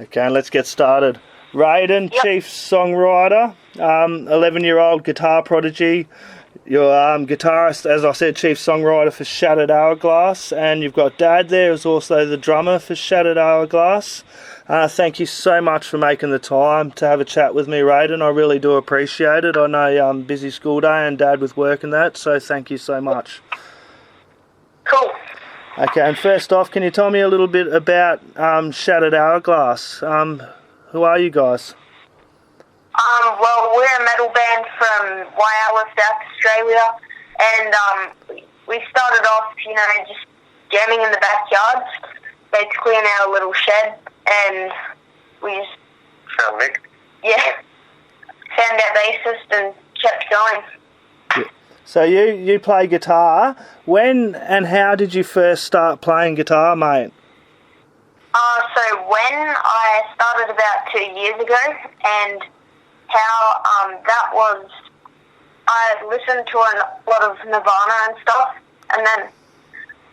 Okay, let's get started. Raiden, Yep. chief songwriter, 11-year-old guitar prodigy. You're guitarist, as I said, chief songwriter for Shattered Hourglass, and you've got Dad there, who's also the drummer for Shattered Hourglass. Thank you so much for making the time to have a chat with me, Raiden. I really do appreciate it. I know busy school day and Dad with work and that, so thank you so much. Cool. Okay, and first off, can you tell me a little bit about Shattered Hourglass? Who are you guys? Well, we're a metal band from Whyalla, South Australia, and we started off, just jamming in the backyard, basically in our little shed, and we just Found Mick. found our bassist and kept going. So you play guitar. When and how did you first start playing guitar, mate? So when I started about 2 years ago, and how that was, I listened to a lot of Nirvana and stuff, and then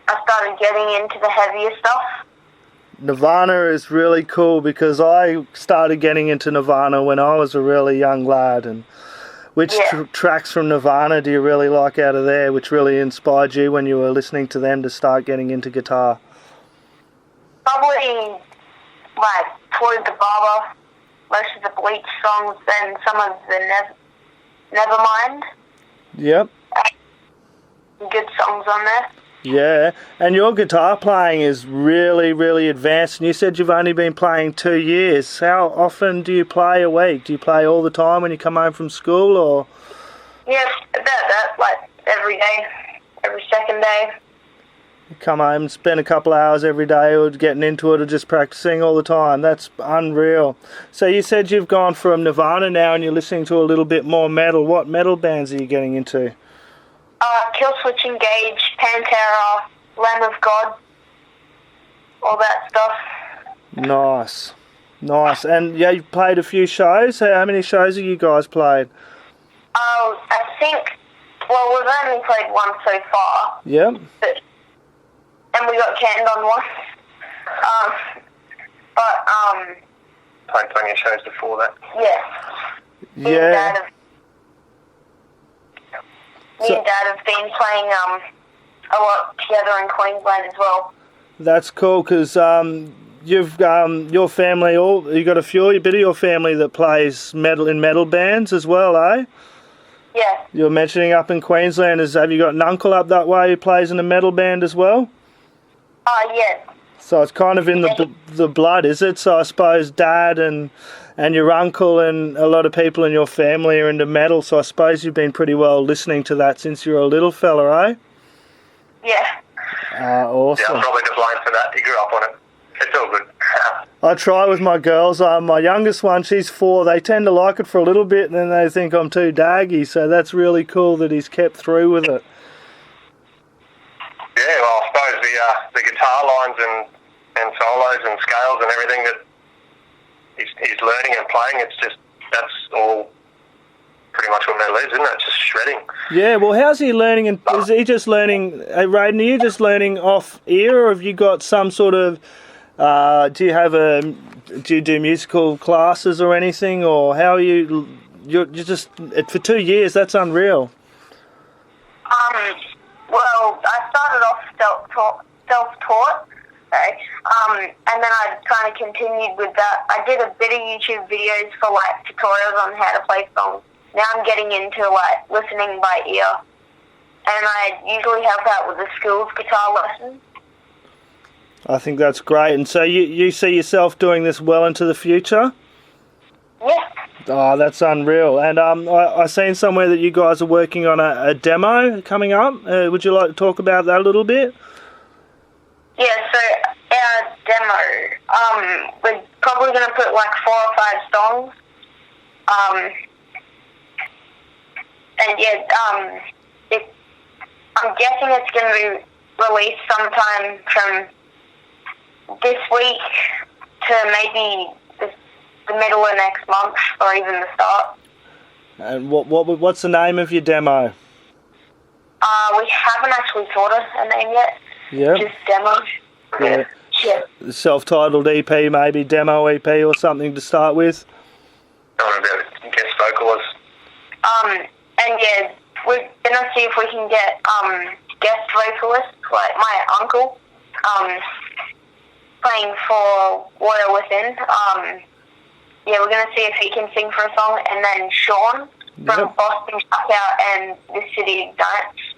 I started getting into the heavier stuff. Nirvana is really cool because I started getting into Nirvana when I was a really young lad. And which tracks from Nirvana do you really like out of there, which really inspired you when you were listening to them to start getting into guitar? Probably like Floyd the Barber, most of the Bleach songs, and some of the Nevermind. Yep. Good songs on there. Yeah, and your guitar playing is really, really advanced. And you said you've only been playing 2 years. How often do you play a week? Do you play all the time when you come home from school, or? Yes, about that, like every day, every second day. You come home and spend a couple of hours every day or getting into it or just practicing all the time. That's unreal. So you said you've gone from Nirvana now and you're listening to a little bit more metal. What metal bands are you getting into? Killswitch Engage, Pantera, Lamb of God, all that stuff. Nice. And yeah, you've played a few shows. How many shows have you guys played? I think, well, we've only played one so far. Yep. And we got canned on one. Played plenty of shows before that. Me and Dad have been playing a lot together in Queensland as well. That's cool because you've your family, you got a bit of your family that plays metal bands as well, eh? Yeah. You're mentioning up in Queensland. Have you got an uncle up that way who plays in a metal band as well? Yeah. So it's kind of in the blood, is it? So I suppose Dad and your uncle and a lot of people in your family are into metal, so I suppose you've been pretty well listening to that since you were a little fella, eh? Yeah. Awesome. Yeah, I'm probably to blame for that. You grew up on it. It's all good. I try with my girls. My youngest one, she's 4. They tend to like it for a little bit and then they think I'm too daggy, so that's really cool that he's kept through with it. Yeah, well, I suppose the guitar lines and solos and scales and everything that he's learning and playing, that's all pretty much what metal is, isn't it? It's just shredding. Yeah, well, how's he learning? And is he just learning, Raiden, are you just learning off ear, or have you got some sort of, do you do musical classes or anything, or how are you're just, for 2 years, that's unreal. Well, I started off self-taught, and then I kind of continued with that. I did a bit of YouTube videos for, tutorials on how to play songs. Now I'm getting into, listening by ear. And I usually help out with the school's guitar lessons. I think that's great. And so you see yourself doing this well into the future? Yeah. Oh, that's unreal. And I seen somewhere that you guys are working on a demo coming up. Would you like to talk about that a little bit? Yeah, so our demo, we're probably going to put 4 or 5 songs. I'm guessing it's going to be released sometime from this week to maybe the middle of next month, or even the start. And what's the name of your demo? We haven't actually thought of a name yet. Yeah. Just demo. Yeah. Yeah. self-titled EP, maybe demo EP or something to start with? Not about guest vocalist. And yeah, we're gonna see if we can get guest vocalists, like my uncle, playing for Water Within. Yeah, we're gonna see if he can sing for a song, and then Sean from Boston Shutout and The City Ignites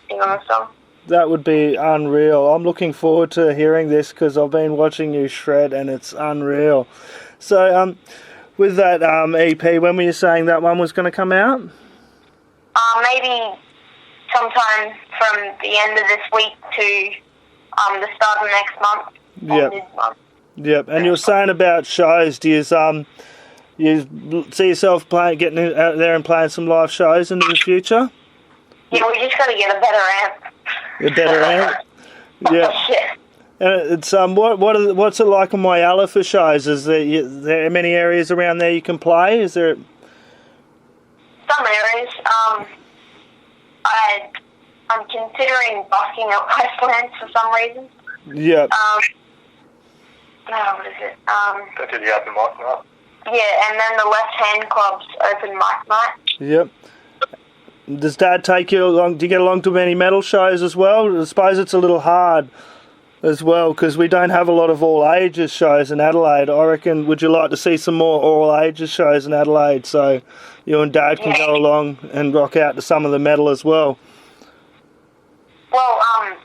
sing on the song. That would be unreal. I'm looking forward to hearing this because I've been watching you shred and it's unreal. So, with that EP, when were you saying that one was going to come out? Maybe sometime from the end of this week to the start of next month. Yep. Mid-month. Yep. And you were saying about shows. Do you see yourself getting out there and playing some live shows into the future? Yeah, we just got to get a better amp. A better amp? Yeah. Yeah. It's what's it like in Whyalla for shows? Is there many areas around there you can play? Is there? Some areas. I'm considering busking up Westlands for some reason. Yep. What is it? That's the open mic night. Yeah, and then the Left Hand Club's open mic night. Yep. Does Dad take you along? Do you get along to many metal shows as well? I suppose it's a little hard as well because we don't have a lot of all ages shows in Adelaide. I reckon, would you like to see some more all ages shows in Adelaide so you and Dad can go along and rock out to some of the metal as well? Well, I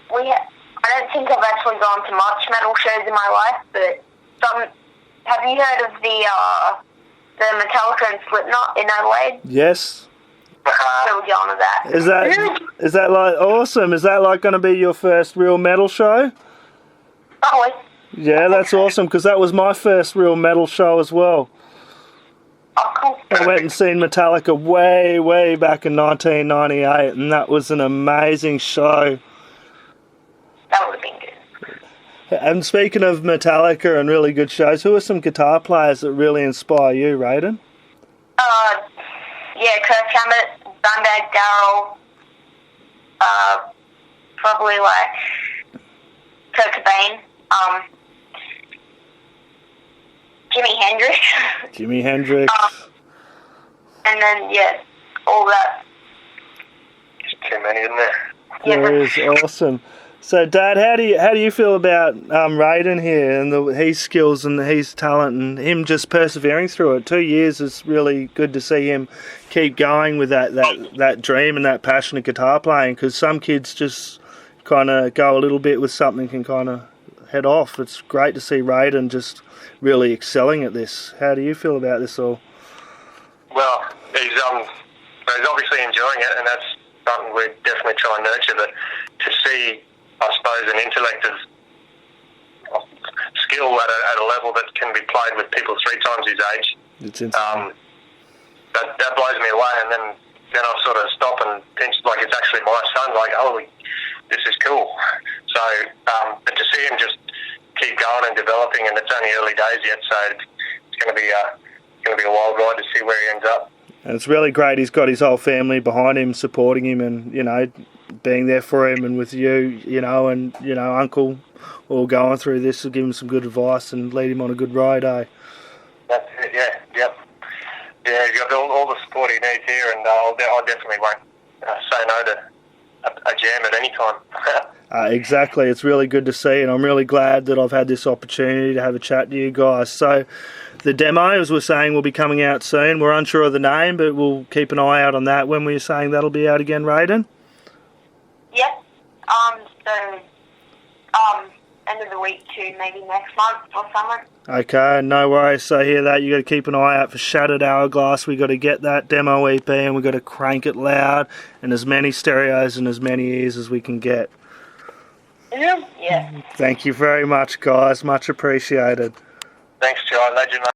don't think I've actually gone to much metal shows in my life, but have you heard of the Metallica and Slipknot in Adelaide? Yes. So we're going to that. Is that like awesome? Is that like going to be your first real metal show? Probably. Yeah, that's awesome because that was my first real metal show as well. Oh, cool. I went and seen Metallica way back in 1998, and that was an amazing show. That would have been good. And speaking of Metallica and really good shows, who are some guitar players that really inspire you, Raiden? Yeah, Kirk Hammett, Dimebag Darrell, probably like Kurt Cobain, Jimi Hendrix. Jimi Hendrix. And then, yeah, all that. There's too many, isn't there? There is, awesome. So, Dad, how do you feel about Raiden here and his skills and his talent and him just persevering through it? 2 years is really good to see him keep going with that dream and that passion of guitar playing because some kids just kind of go a little bit with something and kind of head off. It's great to see Raiden just really excelling at this. How do you feel about this all? Well, he's obviously enjoying it, and that's something we definitely try and nurture. But to see, I suppose, an intellect of skill at a level that can be played with people 3 times his age, It's insane. that blows me away. And then I sort of stop and pinch, like it's actually my son. Like, oh, this is cool. So, but to see him just keep going and developing, and it's only early days yet, so it's going to be a wild ride to see where he ends up. And it's really great he's got his whole family behind him, supporting him and, being there for him and with you, and, Uncle all going through this will give him some good advice and lead him on a good ride, eh? That's it, yeah, yep. Yeah, he's got all the support he needs here, and I definitely won't say no to a jam at any time. Exactly, it's really good to see, and I'm really glad that I've had this opportunity to have a chat to you guys. So, the demo, as we're saying, will be coming out soon. We're unsure of the name, but we'll keep an eye out on that. When were you saying that'll be out again, Raiden? Yep. End of the week to maybe next month or something. Okay, no worries. So hear that, you got to keep an eye out for Shattered Hourglass. We got to get that demo EP and we got to crank it loud and as many stereos and as many ears as we can get. Yeah. Thank you very much, guys. Much appreciated. Thanks, John. Legend, mate.